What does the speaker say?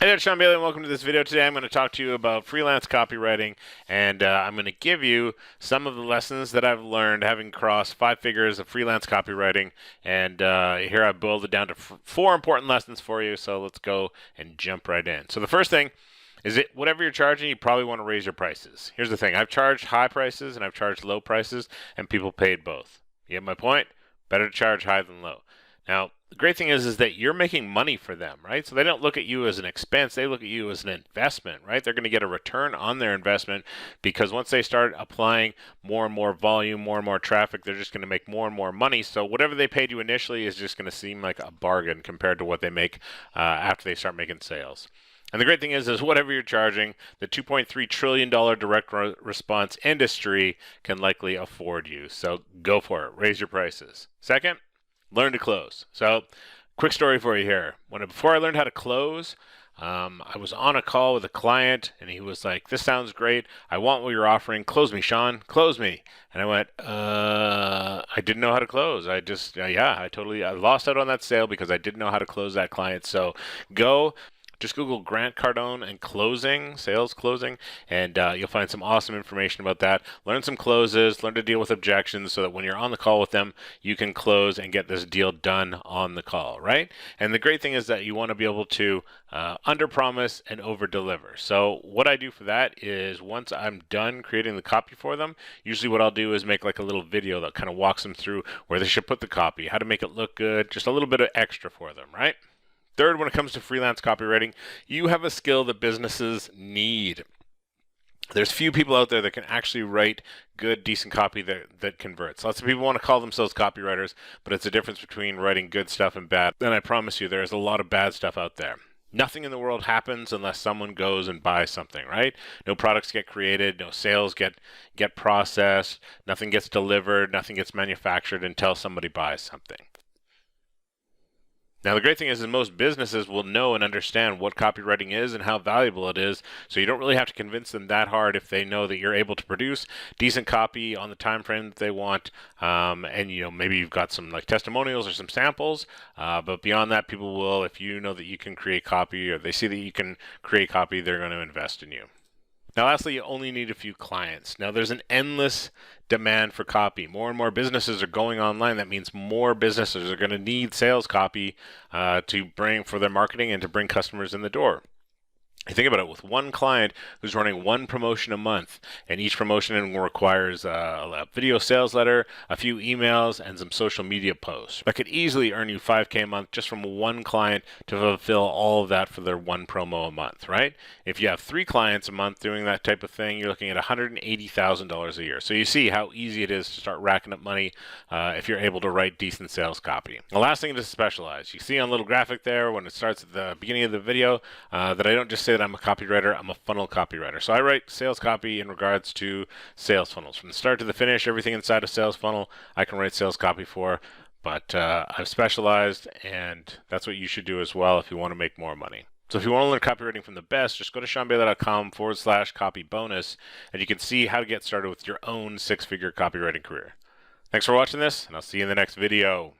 Hey there, Shawn Bayley, and welcome to this video. Today I'm going to talk to you about freelance copywriting, and I'm going to give you some of the lessons that I've learned having crossed 5 figures of freelance copywriting, and here I boiled it down to 4 important lessons for you, so let's go and jump right in. So the first thing is that whatever you're charging, you probably want to raise your prices. Here's the thing. I've charged high prices and I've charged low prices, and people paid both. You get my point? Better to charge high than low. Now, the great thing is that you're making money for them, right? So they don't look at you as an expense. They look at you as an investment, right? They're going to get a return on their investment because once they start applying more and more volume, more and more traffic, they're just going to make more and more money. So whatever they paid you initially is just going to seem like a bargain compared to what they make after they start making sales. And the great thing is whatever you're charging, the $2.3 trillion direct response industry can likely afford you. So go for it. Raise your prices. Second, learn to close. So, quick story for you here. Before I learned how to close, I was on a call with a client, and he was like, "This sounds great. I want what you're offering. Close me, Shawn. Close me." And I went, I didn't know how to close. I lost out on that sale because I didn't know how to close that client. So, just Google Grant Cardone and closing, sales closing, and you'll find some awesome information about that. Learn some closes, learn to deal with objections so that when you're on the call with them, you can close and get this deal done on the call, right? And the great thing is that you want to be able to under-promise and over-deliver. So what I do for that is once I'm done creating the copy for them, usually what I'll do is make like a little video that kind of walks them through where they should put the copy, how to make it look good, just a little bit of extra for them, right? Third, when it comes to freelance copywriting, you have a skill that businesses need. There's few people out there that can actually write good, decent copy that converts. Lots of people want to call themselves copywriters, but it's a difference between writing good stuff and bad. And I promise you, there's a lot of bad stuff out there. Nothing in the world happens unless someone goes and buys something, right? No products get created, no sales get processed, nothing gets delivered, nothing gets manufactured until somebody buys something. Now, the great thing is that most businesses will know and understand what copywriting is and how valuable it is, so you don't really have to convince them that hard if they know that you're able to produce decent copy on the time frame that they want, and maybe you've got some like testimonials or some samples, but beyond that, people will, if you know that you can create copy or they see that you can create copy, they're going to invest in you. Now, lastly, you only need a few clients. Now, there's an endless demand for copy. More and more businesses are going online. That means more businesses are going to need sales copy to bring for their marketing and to bring customers in the door. You think about it, with one client who's running one promotion a month, and each promotion requires a video sales letter, a few emails, and some social media posts. That could easily earn you $5K a month just from one client to fulfill all of that for their one promo a month, right? If you have 3 clients a month doing that type of thing, you're looking at $180,000 a year. So you see how easy it is to start racking up money if you're able to write decent sales copy. The last thing is to specialize. You see on a little graphic there when it starts at the beginning of the video that I don't just say that I'm a copywriter, I'm a funnel copywriter. So I write sales copy in regards to sales funnels. From the start to the finish, everything inside a sales funnel, I can write sales copy for, but I've specialized, and that's what you should do as well if you want to make more money. So if you want to learn copywriting from the best, just go to shawnbayley.com/copy bonus, and you can see how to get started with your own 6-figure copywriting career. Thanks for watching this, and I'll see you in the next video.